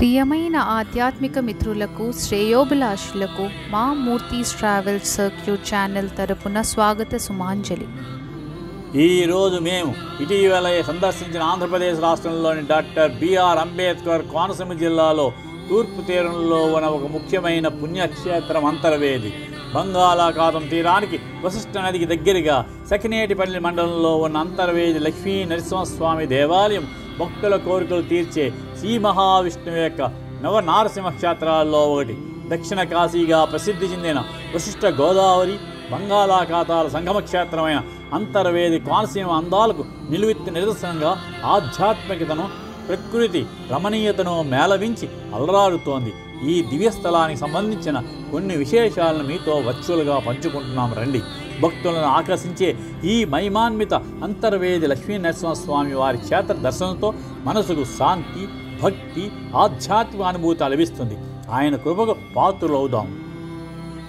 ప్రియమైన ఆధ్యాత్మిక మిత్రులకు శ్రేయోభిలాషులకు మా మూర్తీస్ ట్రావెల్ సర్క్యూట్ ఛానల్ తరపున స్వాగత సుమాంజలి. ఈరోజు మేము ఇటీవల సందర్శించిన ఆంధ్రప్రదేశ్ రాష్ట్రంలోని డాక్టర్ బిఆర్ అంబేద్కర్ కోనసీమ జిల్లాలో తూర్పు తీరంలో ఉన్న ఒక ముఖ్యమైన పుణ్యక్షేత్రం అంతర్వేది. బంగాళాఖాతం తీరానికి వశిష్ఠ నదికి దగ్గరగా సకినేటిపల్లి మండలంలో ఉన్న అంతర్వేది లక్ష్మీ నరసింహస్వామి దేవాలయం భక్తుల కోరికలు తీర్చే శ్రీ మహావిష్ణువు యొక్క నవనారసింహ క్షేత్రాల్లో ఒకటి. దక్షిణ కాశీగా ప్రసిద్ధి చెందిన వశిష్ఠ గోదావరి బంగాళాఖాతాల సంగమ క్షేత్రమైన అంతర్వేది కోనసీమ అందాలకు నిలువెత్తు నిదర్శనంగా ఆధ్యాత్మికతను ప్రకృతి రమణీయతను మేళవించి అలరాడుతోంది. ఈ దివ్యస్థలానికి సంబంధించిన కొన్ని విశేషాలను మీతో వర్చువల్గా పంచుకుంటున్నాం రండి. భక్తులను ఆకర్షించే ఈ మహిమాన్విత అంతర్వేది లక్ష్మీ నరసింహస్వామి వారి క్షేత్ర దర్శనంతో మనసుకు శాంతి, భక్తి, ఆధ్యాత్మిక అనుభూతి లభిస్తుంది. ఆయన కృపకు పాత్రులవుదాం.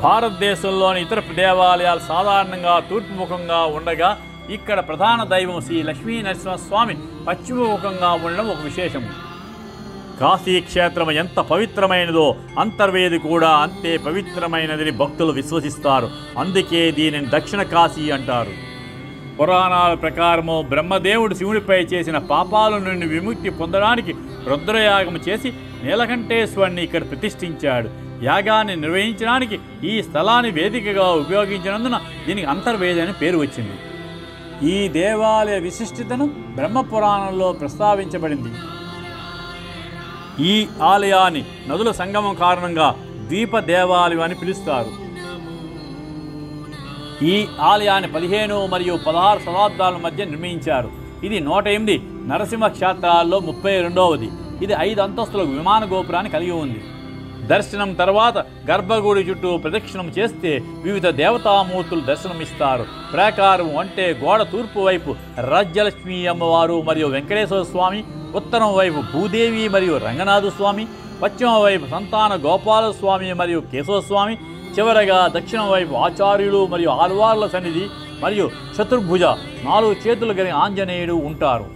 భారతదేశంలోని ఇతర దేవాలయాలు సాధారణంగా తూర్పుముఖంగా ఉండగా ఇక్కడ ప్రధాన దైవం శ్రీ లక్ష్మీ నరసింహస్వామి పశ్చిమముఖంగా ఉండడం ఒక విశేషం. కాశీ క్షేత్రం ఎంత పవిత్రమైనదో అంతర్వేది కూడా అంతే పవిత్రమైనదని భక్తులు విశ్వసిస్తారు. అందుకే దీనిని దక్షిణ కాశీ అంటారు. పురాణాల ప్రకారము బ్రహ్మదేవుడు శివుడిపై చేసిన పాపాల నుండి విముక్తి పొందడానికి రుద్రయాగం చేసి నీలకంఠేశ్వరుని ఇక్కడ ప్రతిష్ఠించాడు. యాగాన్ని నిర్వహించడానికి ఈ స్థలాన్ని వేదికగా ఉపయోగించినందున దీనికి అంతర్వేది అని పేరు వచ్చింది. ఈ దేవాలయ విశిష్టతను బ్రహ్మపురాణంలో ప్రస్తావించబడింది. ఈ ఆలయాన్ని నదుల సంగమం కారణంగా ద్వీప దేవాలయం అని పిలుస్తారు. ఈ ఆలయాన్ని 15 మరియు 16 శతాబ్దాల మధ్య నిర్మించారు. ఇది 108 నరసింహ క్షేత్రాల్లో 32వది. ఇది 5 అంతస్తుల విమాన గోపురాన్ని కలిగి ఉంది. దర్శనం తర్వాత గర్భగుడి చుట్టూ ప్రదక్షిణం చేస్తే వివిధ దేవతామూర్తులు దర్శనమిస్తారు. ప్రాకారం అంటే గోడ తూర్పు వైపు రాజ్యలక్ష్మీ అమ్మవారు మరియు వెంకటేశ్వర స్వామి, ఉత్తరం వైపు భూదేవి మరియు రంగనాథ స్వామి, పశ్చిమ వైపు సంతాన గోపాలస్వామి మరియు కేశవస్వామి, చివరగా దక్షిణం వైపు ఆచార్యులు మరియు ఆళ్వార్ల సన్నిధి మరియు చతుర్భుజ 4 చేతులు కలిగిన ఆంజనేయుడు ఉంటారు.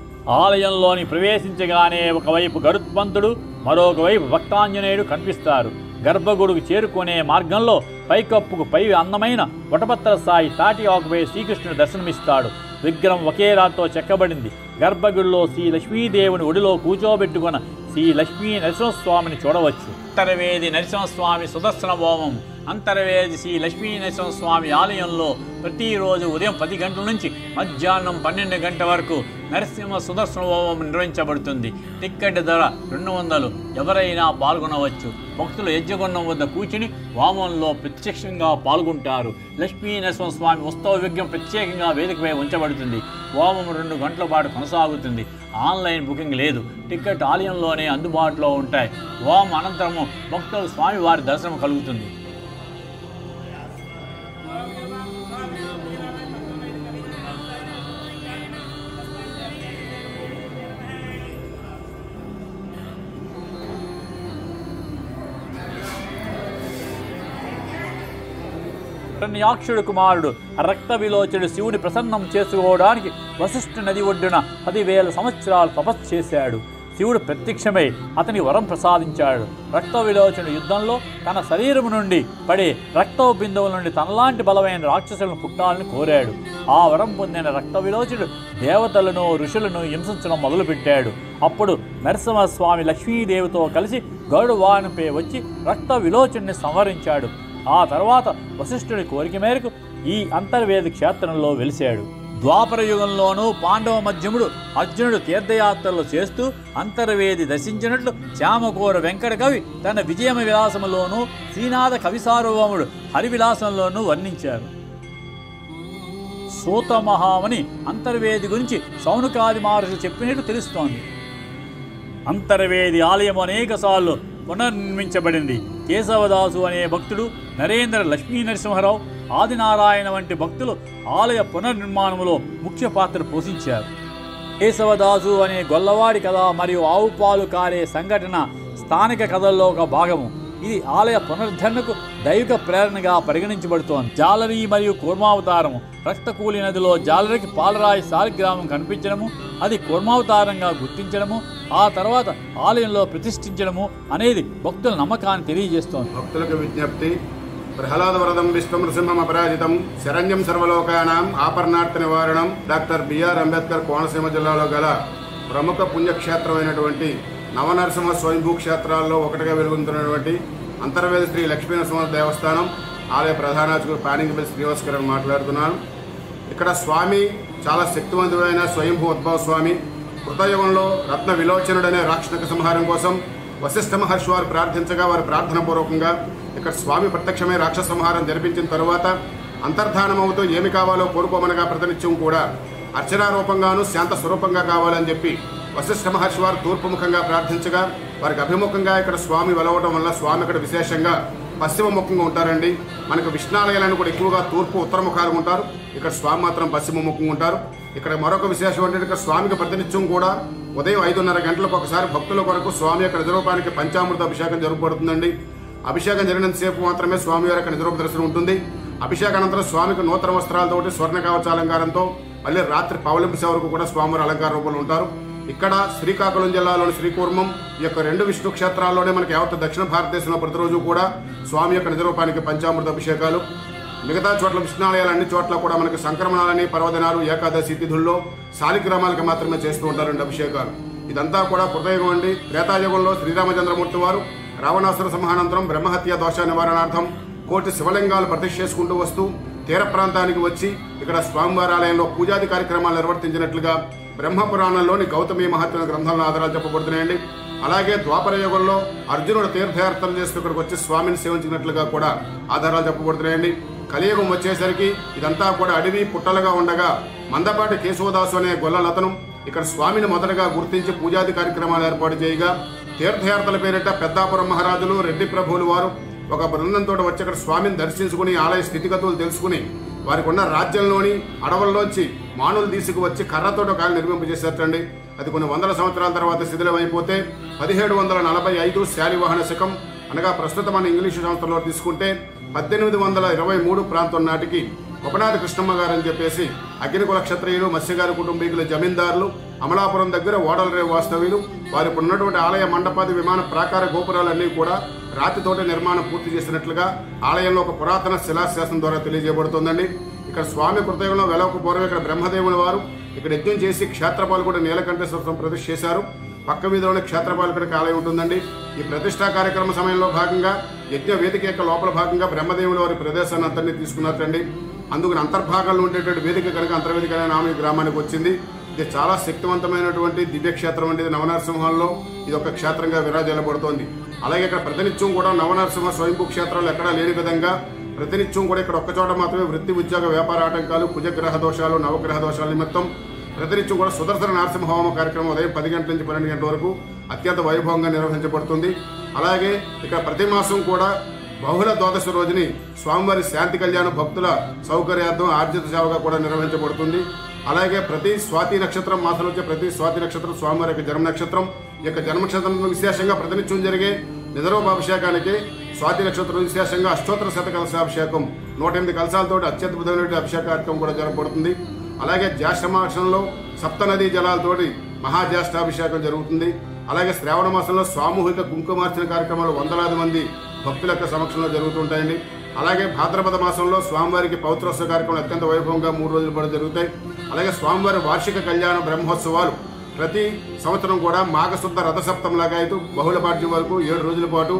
ఆలయంలోని ప్రవేశించగానే ఒకవైపు గరుత్మంతుడు, మరొక వైపు భక్తాంజనేయుడు కనిపిస్తారు. గర్భగుడికి చేరుకునే మార్గంలో పైకప్పుకు పై అందమైన వటపత్ర స్థాయి తాటి ఆకుపై శ్రీకృష్ణుడు దర్శనమిస్తాడు. విగ్రహం ఒకే రాతితో చెక్కబడింది. గర్భగుడిలో శ్రీ లక్ష్మీదేవుని ఒడిలో కూర్చోబెట్టుకున్న శ్రీ లక్ష్మీ నరసింహస్వామిని చూడవచ్చు. అంతర్వేది నరసింహస్వామి సుదర్శన హోమం. అంతర్వేది శ్రీ లక్ష్మీ నరసింహస్వామి ఆలయంలో ప్రతిరోజు ఉదయం 10 గంటల నుంచి మధ్యాహ్నం 12 గంటల వరకు నరసింహ సుదర్శన హోమం నిర్వహించబడుతుంది. టిక్కెట్ ధర 200. ఎవరైనా పాల్గొనవచ్చు. భక్తులు యజ్ఞగుండం వద్ద కూర్చుని హోమంలో ప్రత్యక్షంగా పాల్గొంటారు. లక్ష్మీ నరసింహస్వామి ఉత్సవ విగ్రహం ప్రత్యేకంగా వేదికపై ఉంచబడుతుంది. హోమం 2 గంటల పాటు కొనసాగుతుంది. ఆన్లైన్ బుకింగ్ లేదు. టికెట్ ఆలయంలోనే అందుబాటులో ఉంటాయి. హోమం అనంతరము భక్తులు స్వామివారి దర్శనం కలుగుతుంది. హిరణ్యాక్షుడు కుమారుడు రక్త విలోచనుడు శివుని ప్రసన్నం చేసుకోవడానికి వశిష్ఠ నది ఒడ్డున 10,000 సంవత్సరాలు తపస్సు చేశాడు. శివుడు ప్రత్యక్షమై అతని వరం ప్రసాదించాడు. రక్త విలోచనుడు యుద్ధంలో తన శరీరం నుండి పడే రక్తపు బిందువుల నుండి తనలాంటి బలమైన రాక్షసులను పుట్టాలని కోరాడు. ఆ వరం పొందిన రక్త విలోచనుడు దేవతలను ఋషులను హింసించడం మొదలుపెట్టాడు. అప్పుడు నరసింహస్వామి లక్ష్మీదేవితో కలిసి గరుడ వాహనంపై వచ్చి రక్త విలోచనుని సంహరించాడు. ఆ తర్వాత వశిష్ఠుడి కోరిక మేరకు ఈ అంతర్వేది క్షేత్రంలో వెలిశాడు. ద్వాపర యుగంలోనూ పాండవ మధ్యముడు అర్జునుడు తీర్థయాత్రలు చేస్తూ అంతర్వేది దర్శించినట్లు శ్యామకూర వెంకట కవి తన విజయమ విలాసములోనూ శ్రీనాథ కవిసార్వభౌముడు హరివిలాసంలోనూ వర్ణించారు. సూత మహాముని అంతర్వేది గురించి సౌనకాది మహర్షులు చెప్పినట్టు తెలుస్తోంది. అంతర్వేది ఆలయం అనేకసార్లు పునర్నిర్మించబడింది. కేశవదాసు అనే భక్తుడు, నరేంద్ర లక్ష్మీ నరసింహరావు, ఆదినారాయణ వంటి భక్తులు ఆలయ పునర్నిర్మాణంలో ముఖ్య పాత్ర పోషించారు. కేశవదాసు అనే గొల్లవాడి కథ మరియు ఆవు పాలు కారే సంఘటన స్థానిక కథల్లో ఒక భాగము. ఇది ఆలయ పునరుద్ధరణకు దైవిక ప్రేరణగా పరిగణించబడుతోంది. జాలరీ మరియు కూర్మావతారము. రక్తకూలి నదిలో జాలరికి పాలరాయి శాలిగ్రామం కనిపించడము, అది కూర్మావతారంగా గుర్తించడము, ఆ తర్వాత ఆలయంలో ప్రతిష్ఠించడము అనేది భక్తుల నమ్మకాన్ని తెలియజేస్తోంది. భక్తులకు విజ్ఞప్తి. ప్రహ్లాద వరదం విశ్వం నృసింహం అపరాజితం శరణ్యం సర్వలోకానాం ఆపర్ణార్థ నివారణం. డాక్టర్ బిఆర్ అంబేద్కర్ కోనసీమ జిల్లాలో గల ప్రముఖ పుణ్యక్షేత్రమైనటువంటి నవనరసింహ స్వయంభూ క్షేత్రాల్లో ఒకటిగా వెలుగొందుతున్నటువంటి అంతర్వేద శ్రీ లక్ష్మీనరసింహ దేవస్థానం ఆలయ ప్రధానార్చకులు ప్లానింగ్ బిల్ శ్రీనివాస్ కిరణ్ మాట్లాడుతున్నాను. ఇక్కడ స్వామి చాలా శక్తివంతుడైన స్వయంభూ ఉద్భవ స్వామి. కృతయుగంలో రత్న విలోచనుడనే రాక్షణ సంహారం కోసం వశిష్ఠ మహర్షి వారు ప్రార్థించగా వారి ప్రార్థన పూర్వకంగా ఇక్కడ స్వామి ప్రత్యక్షమై రాక్షస సంహారం జరిపించిన తరువాత అంతర్ధానమవుతూ ఏమి కావాలో కోరుకోమనగా ప్రతినిత్యం కూడా అర్చనా రూపంగాను శాంత స్వరూపంగా కావాలని చెప్పి వశిష్ఠ మహర్షి వారు తూర్పుముఖంగా ప్రార్థించగా వారికి అభిముఖంగా ఇక్కడ స్వామి వెలవటం వల్ల స్వామి ఇక్కడ విశేషంగా పశ్చిమముఖంగా ఉంటారండి. మనకు విష్ణాలయాలను కూడా ఎక్కువగా తూర్పు ఉత్తరముఖాలు ఉంటారు, ఇక్కడ స్వామి మాత్రం పశ్చిమముఖంగా ఉంటారు. ఇక్కడ మరొక విశేషం ఏంటంటే ఇక్కడ స్వామికి ప్రతినిత్యం కూడా ఉదయం 5:30 గంటలకు ఒకసారి భక్తుల కొరకు స్వామి యొక్క నిజరూపానికి పంచామృత అభిషేకం జరగబడుతుందండి. అభిషేకం జరిగినంతసేపు మాత్రమే స్వామి వారి యొక్క నిజరూప దర్శనం ఉంటుంది. అభిషేకానంతరం స్వామికి నూతన వస్త్రాలతోటి స్వర్ణ కవచ అలంకారంతో మళ్ళీ రాత్రి పవలింపు సేవకు కూడా స్వామివారి అలంకార రూపంలో ఉంటారు. ఇక్కడ శ్రీకాకుళం జిల్లాలోని శ్రీకూర్మం ఈ యొక్క 2 విష్ణు క్షేత్రాల్లోనే మనకి యావత్ దక్షిణ భారతదేశంలో ప్రతిరోజు కూడా స్వామి యొక్క నిజరూపానికి పంచామృత అభిషేకాలు. మిగతా చోట్ల విష్ణాలయాలు అన్ని చోట్ల కూడా మనకి సంక్రమణాలని పర్వదినాలు ఏకాదశి తిథుల్లో శాలిగ్రామాలకు మాత్రమే చేస్తూ ఉంటారండి అభిషేకాలు. ఇదంతా కూడా కృతయుగం అండి. త్రేతాయుగంలో శ్రీరామచంద్రమూర్తి వారు రావణాసుర సంహానానంతరం బ్రహ్మహత్య దోష నివారణార్థం కోటి శివలింగాలు ప్రతిష్ఠ చేసుకుంటూ వస్తూ తీర ప్రాంతానికి వచ్చి ఇక్కడ స్వామివారి ఆలయంలో పూజాది కార్యక్రమాలు నిర్వర్తించినట్లుగా బ్రహ్మపురాణంలోని గౌతమి మహత్వ గ్రంథంలో ఆధారాలు చెప్పబడుతున్నాయండి. అలాగే ద్వాపర యుగంలో అర్జునుడు తీర్థయాత్రలు చేస్తూ ఇక్కడికి వచ్చి స్వామిని సేవించినట్లుగా కూడా ఆధారాలు చెప్పబడుతున్నాయండి. కలియుగం వచ్చేసరికి ఇదంతా కూడా అడవి పుట్టలుగా ఉండగా మందపాటి కేశవదాసు అనే గొల్లలతను ఇక్కడ స్వామిని మొదటగా గుర్తించి పూజాది కార్యక్రమాలు ఏర్పాటు చేయగా తీర్థయాత్రల పేరిట పెద్దాపురం మహారాజులు రెడ్డి ప్రభువులు వారు ఒక బృందంతో వచ్చి అక్కడ స్వామిని దర్శించుకుని ఆలయ స్థితిగతులు తెలుసుకుని వారికి ఉన్న రాజ్యంలోని అడవుల్లోంచి మానులు తీసుకువచ్చి కర్రతోట కాలు నిర్మింపజేసేటండి. అది కొన్ని వందల సంవత్సరాల తర్వాత శిథిలమైపోతే 1745 శాలివాహన శకం అనగా ప్రస్తుతం మన ఇంగ్లీషు సంవత్సరంలో తీసుకుంటే 1823 ప్రాంతం నాటికి ఉపనాథ కృష్ణమ్మ గారు అని చెప్పేసి అగ్నికుల క్షత్రియులు మత్స్యగారి కుటుంబీకులు జమీందారులు అమలాపురం దగ్గర ఓడలరేవు వాస్తవ్యులు వారి ఉన్నటువంటి ఆలయ మండపాది విమాన ప్రాకార గోపురాలన్నీ కూడా రాతితోటి నిర్మాణం పూర్తి చేసినట్లుగా ఆలయంలో ఒక పురాతన శిలాశాసనం ద్వారా తెలియజేయబడుతోందండి. ఇక్కడ స్వామి కృతయుగంలో వెలవకు పూర్వం ఇక్కడ బ్రహ్మదేవుని వారు ఇక్కడ యజ్ఞం చేసి క్షేత్రపాలకుడు నీలకంఠేశ్వర ప్రతిష్ఠ చేశారు. పక్క వీధిలోని క్షేత్రపాలకుడికి ఆలయం ఉంటుందండి. ఈ ప్రతిష్టా కార్యక్రమ సమయంలో భాగంగా యజ్ఞ వేదిక యొక్క లోపల భాగంగా బ్రహ్మదేవుని వారి ప్రదేశాన్ని అంతర్ని తీసుకున్నట్టండి. అందుకని అంతర్భాగంలో ఉండేటువంటి వేదిక కనుక అంతర్వేదిక అనే నామ ఈ గ్రామానికి వచ్చింది. ఇది చాలా శక్తివంతమైనటువంటి దివ్యక్షేత్రం అండి. నవనరసింహంలో ఇది ఒక క్షేత్రంగా విరాజిల్లబడుతోంది. అలాగే ఇక్కడ ప్రతినిత్యం కూడా నవనరసింహ స్వయంభూ క్షేత్రాలు ఎక్కడా లేని విధంగా ప్రతినిత్యం కూడా ఇక్కడ ఒక్కచోట మాత్రమే వృత్తి ఉద్యోగ వ్యాపార ఆటంకాలు కుజగ్రహ దోషాలు నవగ్రహ దోషాల నిమిత్తం ప్రతినిత్యం కూడా సుదర్శన నరసింహ హోమ కార్యక్రమం ఉదయం 10 గంటల నుంచి 12 గంటల వరకు అత్యంత వైభవంగా నిర్వహించబడుతుంది. అలాగే ఇక్కడ ప్రతి మాసం కూడా బహుళ ద్వాదశి రోజుని స్వామివారి శాంతి కళ్యాణ భక్తుల సౌకర్యార్థం ఆర్జిత సేవగా కూడా నిర్వహించబడుతుంది. అలాగే ప్రతి స్వాతి నక్షత్రం మాసంలో వచ్చే ప్రతి స్వాతి నక్షత్రం స్వామివారి యొక్క జన్మ నక్షత్రం. ఈ యొక్క జన్మ నక్షత్రం విశేషంగా ప్రతినిత్యం జరిగే నిజరూపాభిషేకానికి స్వాతి నక్షత్రం విశేషంగా అష్టోత్తర శత కలశాభిషేకం 108 కలశాలతో అత్యద్భుతమైన అభిషేక కార్యక్రమం కూడా జరగబడుతుంది. అలాగే జ్యేష్ఠ మాసంలో సప్తనదీ జలాలతోటి మహాజ్యేష్ఠాభిషేకం జరుగుతుంది. అలాగే శ్రావణ మాసంలో సామూహిక కుంకుమార్చన కార్యక్రమాలు వందలాది మంది భక్తుల యొక్క సమక్షంలో జరుగుతుంటాయండి. అలాగే భాద్రపద మాసంలో స్వామివారికి పౌత్రోత్సవ కార్యక్రమాలు అత్యంత వైభవంగా 3 రోజుల పాటు జరుగుతాయి. అలాగే స్వామివారి వార్షిక కళ్యాణ బ్రహ్మోత్సవాలు ప్రతి సంవత్సరం కూడా మాఘశుద్ధ రథసప్తంలాగా అయితే బహుళ పాడ్యం వరకు 7 రోజుల పాటు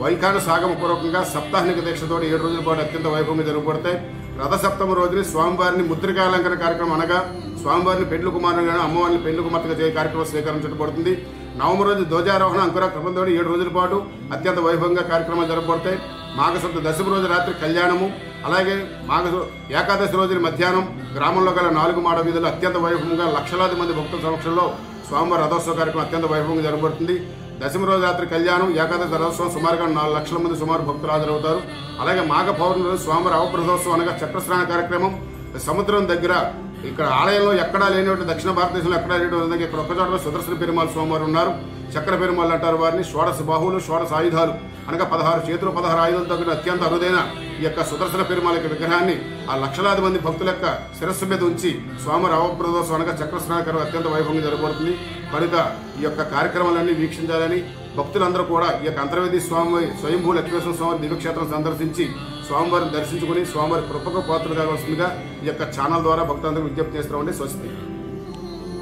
వైఖాన సాగమ పూర్వకంగా సప్తాహనిక దీక్షతో 7 రోజుల పాటు అత్యంత వైభవంగా జరగబడతాయి. రథసప్తమ రోజుని స్వామివారిని ముద్రికాలంకరణ కార్యక్రమం అనగా స్వామివారిని పెండ్లు కుమారుగా అమ్మవారిని పెండ్లు కుమార్తెగా చేయ కార్యక్రమం స్వీకరించబడుతుంది. నవమ రోజు ధ్వజారోహణ అంకుర క్రమంతో 7 రోజుల పాటు అత్యంత వైభవంగా కార్యక్రమాలు జరగబడతాయి. మాఘశుద్ధ దశమి రోజు రాత్రి కళ్యాణము, అలాగే ఏకాదశి రోజున మధ్యాహ్నం గ్రామంలో గల 4 మాడ వీధులు అత్యంత వైభవంగా లక్షలాది మంది భక్తుల సమక్షంలో స్వామివారి రథోత్సవ కార్యక్రమం అత్యంత వైభవంగా జరగబడుతుంది. దశమి రోజు రాత్రి కళ్యాణం, ఏకాదశి రథోత్సవం సుమారుగా 4 లక్షల మంది సుమారు భక్తులు హాజరవుతారు. అలాగే మాఘ పౌర్ణమి రోజు స్వామివారి అవప్రదోత్సవం అనగా చక్రస్నాన కార్యక్రమం సముద్రం దగ్గర ఇక్కడ ఆలయంలో ఎక్కడా లేనిటువంటి దక్షిణ భారతదేశంలో ఎక్కడా లేనిటువంటి విధంగా ఇక్కడ ఒక్క చోట సుదర్శన పెరుమాళ్ స్వామివారు ఉన్నారు. చక్ర పెరుమాళ్ళు అంటారు వారిని. షోడశ బాహువులు, షోడశ ఆయుధాలు అనగా 16 చేతులు 16 ఆయుధాలతో కూడిన అత్యంత అరుదైన ఈ యొక్క సుదర్శన పెరుమాళ్ యొక్క విగ్రహాన్ని ఆ లక్షలాది మంది భక్తుల యొక్క శిరస్సు మీద ఉంచి స్వామివారి అవప్రదోషం అనగా చక్ర స్నానకరం అత్యంత వైభవంగా జరగబడుతుంది. కనుక ఈ యొక్క కార్యక్రమాలన్నీ వీక్షించాలని భక్తులందరూ కూడా ఈ యొక్క అంతర్వేది స్వామి స్వయంభూ లక్ష్మీశ్వర స్వామి దివ్యక్షేత్రం సందర్శించి స్వామివారిని దర్శించుకుని స్వామివారి కృపకు పాత్రలు కావాల్సిందిగా ఈ యొక్క ఛానల్ ద్వారా భక్తులందరూ విజ్ఞప్తి చేస్తున్నామండి. స్వస్తి.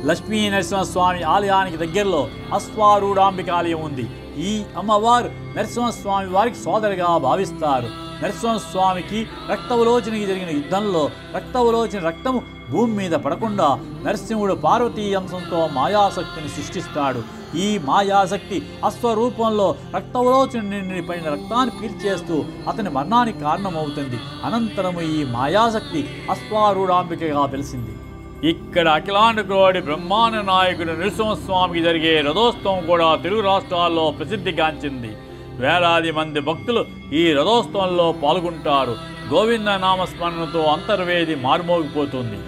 లక్ష్మీ నరసింహస్వామి ఆలయానికి దగ్గరలో అశ్వారూఢాంబిక ఆలయం ఉంది. ఈ అమ్మవారు నరసింహస్వామి వారికి సోదరిగా భావిస్తారు. నరసింహస్వామికి రక్తవలోచనకి జరిగిన యుద్ధంలో రక్తవలోచన రక్తము భూమి మీద పడకుండా నరసింహుడు పార్వతీ అంశంతో మాయాశక్తిని సృష్టిస్తాడు. ఈ మాయాశక్తి అశ్వరూపంలో రక్తవలోచన పైన రక్తాన్ని పీల్చేస్తూ అతని మరణానికి కారణమవుతుంది. అనంతరము ఈ మాయాశక్తి అశ్వారూఢాంబికగా తెలిసింది. ఇక్కడ అఖిలాండ కోటి బ్రహ్మాండ నాయకుడు నరసింహస్వామికి జరిగే రథోత్సవం కూడా తెలుగు రాష్ట్రాల్లో ప్రసిద్ధిగాంచింది. వేలాది మంది భక్తులు ఈ రథోత్సవంలో పాల్గొంటారు. గోవింద నామస్మరణతో అంతర్వేది మారుమోగిపోతుంది.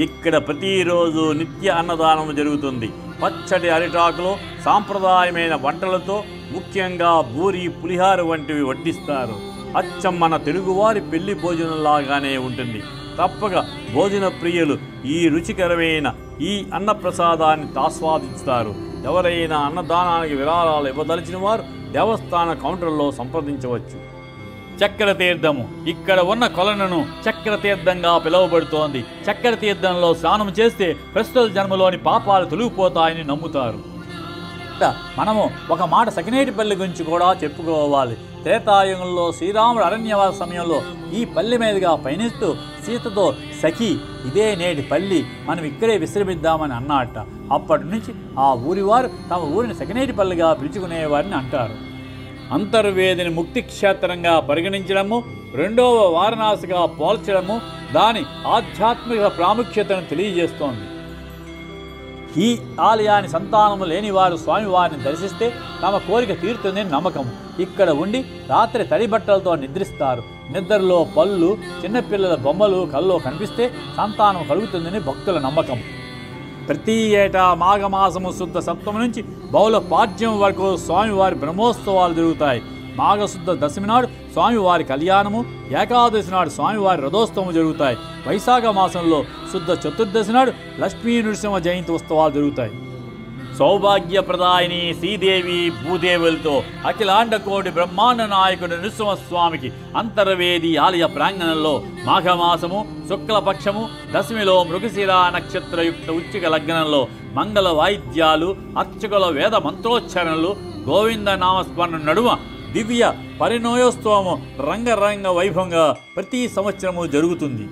ఇక్కడ ప్రతిరోజు నిత్య అన్నదానం జరుగుతుంది. పచ్చడి అరిటాకులో సాంప్రదాయమైన వంటలతో ముఖ్యంగా బూరి, పులిహార వంటివి వడ్డిస్తారు. అచ్చం మన తెలుగువారి పెళ్లి భోజనంలాగానే ఉంటుంది. తప్పక భోజన ప్రియులు ఈ రుచికరమైన ఈ అన్నప్రసాదాన్ని ఆస్వాదిస్తారు. ఎవరైనా అన్నదానానికి విరాళాలు ఇవ్వదలిచిన వారు దేవస్థాన కౌంటర్లో సంప్రదించవచ్చు. చక్కెర తీర్థము ఇక్కడ ఉన్న కొలనును చక్కెర తీర్థంగా పిలువబడుతోంది. చక్కెర తీర్థంలో స్నానం చేస్తే ప్రస్తుత జన్మలోని పాపాలు తొలగిపోతాయని నమ్ముతారు. మనము ఒక మాట సకినేటిపల్లి గురించి కూడా చెప్పుకోవాలి. త్రేతాయుగంలో శ్రీరాముడు అరణ్యవాస సమయంలో ఈ పల్లె మీదుగా పయనిస్తూ సీతతో సఖి ఇదే నేటి పల్లి, మనం ఇక్కడే విశ్రమిద్దామని అన్నట్ట. అప్పటి నుంచి ఆ ఊరివారు తమ ఊరిని సకినేటిపల్లిగా పిలుచుకునేవారిని అంటారు. అంతర్వేదిని ముక్తి క్షేత్రంగా పరిగణించడము, రెండవ వారణాసిగా పోల్చడము దాని ఆధ్యాత్మిక ప్రాముఖ్యతను తెలియజేస్తోంది. ఈ ఆలయాన్ని సంతానము లేని వారు స్వామివారిని దర్శిస్తే తమ కోరిక తీరుతుందని నమ్మకం. ఇక్కడ ఉండి రాత్రి తడి బట్టలతో నిద్రిస్తారు. నిద్రలో పళ్ళు, చిన్నపిల్లల బొమ్మలు కల్లో కనిపిస్తే సంతానం కలుగుతుందని భక్తుల నమ్మకం. ప్రతి ఏటా మాఘమాసము శుద్ధ సప్తమి నుంచి బహుళ పాడ్యం వరకు స్వామివారి బ్రహ్మోత్సవాలు జరుగుతాయి. మాఘశుద్ధ దశమి నాడు స్వామివారి కళ్యాణము, ఏకాదశి నాడు స్వామివారి రథోత్సవం జరుగుతాయి. వైశాఖ మాసంలో శుద్ధ చతుర్దశి నాడు లక్ష్మీ నృసింహ జయంతి ఉత్సవాలు జరుగుతాయి. సౌభాగ్యప్రదాయిని శ్రీదేవి భూదేవులతో అఖిలాండ కోటి బ్రహ్మాండ నాయకుడు నృసింహస్వామికి అంతర్వేది ఆలయ ప్రాంగణంలో మాఘమాసము శుక్లపక్షము దశమిలో మృగశిర నక్షత్రయుక్త ఉచ్చిక లగ్నంలో మంగళ వాయిద్యాలు, అర్చకుల వేద మంత్రోచ్చరణలు, గోవింద నామస్మరణ నడుమ దివ్య పరిణయోత్సవము రంగరంగ వైభవంగా ప్రతి సంవత్సరము జరుగుతుంది.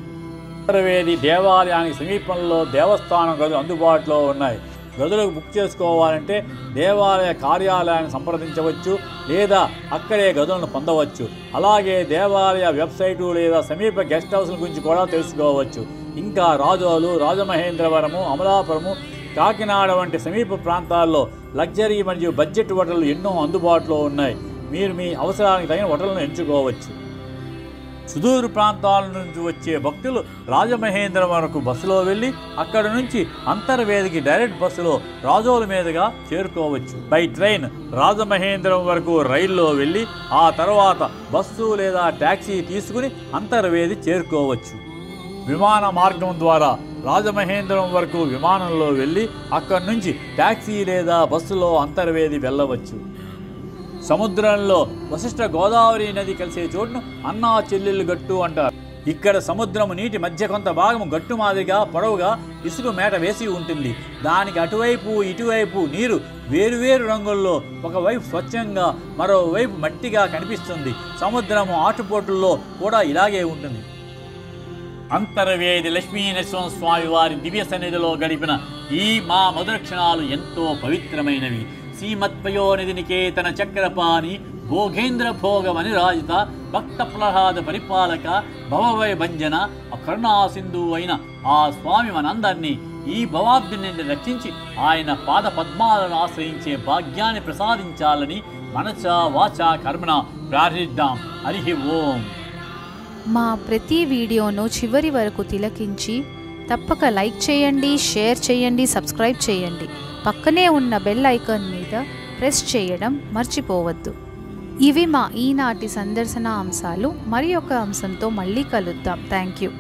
అంతర్వేది దేవాలయానికి సమీపంలో దేవస్థానం గదులు అందుబాటులో ఉన్నాయి. గదులకు బుక్ చేసుకోవాలంటే దేవాలయ కార్యాలయాన్ని సంప్రదించవచ్చు లేదా అక్కడే గదులను పొందవచ్చు. అలాగే దేవాలయ వెబ్సైటు లేదా సమీప గెస్ట్ హౌస్ల గురించి కూడా తెలుసుకోవచ్చు. ఇంకా రాజోలు, రాజమహేంద్రవరము, అమలాపురము, కాకినాడ వంటి సమీప ప్రాంతాల్లో లగ్జరీ మరియు బడ్జెట్ హోటళ్లు ఎన్నో అందుబాటులో ఉన్నాయి. మీరు మీ అవసరానికి తగిన హోటళ్లను ఎంచుకోవచ్చు. సుదూర ప్రాంతాల నుంచి వచ్చే భక్తులు రాజమహేంద్రం వరకు బస్సులో వెళ్ళి అక్కడ నుంచి అంతర్వేదికి డైరెక్ట్ బస్సులో రాజోల మీదుగా చేరుకోవచ్చు. బై ట్రైన్ రాజమహేంద్రం వరకు రైల్లో వెళ్ళి ఆ తర్వాత బస్సు లేదా ట్యాక్సీ తీసుకుని అంతర్వేది చేరుకోవచ్చు. విమాన మార్గం ద్వారా రాజమహేంద్రం వరకు విమానంలో వెళ్ళి అక్కడి నుంచి ట్యాక్సీ లేదా బస్సులో అంతర్వేది వెళ్ళవచ్చు. సముద్రంలో వశిష్ఠ గోదావరి నది కలిసే చోటును అన్నా చెల్లెళ్ళు గట్టు అంటారు. ఇక్కడ సముద్రము నీటి మధ్య కొంత భాగము గట్టు మాదిరిగా పొడవుగా ఇసుక మేట వేసి ఉంటుంది. దానికి అటువైపు ఇటువైపు నీరు వేరువేరు రంగుల్లో, ఒకవైపు స్వచ్ఛంగా మరోవైపు మట్టిగా కనిపిస్తుంది. సముద్రము ఆటుపోటుల్లో కూడా ఇలాగే ఉంటుంది. అంతర్వేది లక్ష్మీ నరసింహస్వామి వారి దివ్య సన్నిధిలో గడిపిన ఈ మా మధుర క్షణాలు ఎంతో పవిత్రమైనవి. శ్రీమత్పయోనిధి నికేతన చక్రపాణి భోగేంద్ర భోగమని రాజిత భక్త ప్రహ్లాద పరిపాలక భవవై భంజన కరుణా సింధు అయిన ఆ స్వామి మనందరినీ ఈ భవాబ్ది నుండి రక్షించి ఆయన పాద పద్మాలను ఆశ్రయించే భాగ్యాన్ని ప్రసాదించాలని మనసా వాచా కర్మణ ప్రార్థిద్దాం. హరి ఓం. మా ప్రతి వీడియోను చివరి వరకు తిలకించి తప్పక లైక్ చేయండి, షేర్ చేయండి, సబ్స్క్రైబ్ చేయండి. పక్కనే ఉన్న బెల్ ఐకాన్ మీద ప్రెస్ చేయడం మర్చిపోవద్దు. ఇవి మా ఈనాటి సందర్శన అంశాలు. మరి ఒక అంశంతో మళ్ళీ కలుద్దాం. Thank you.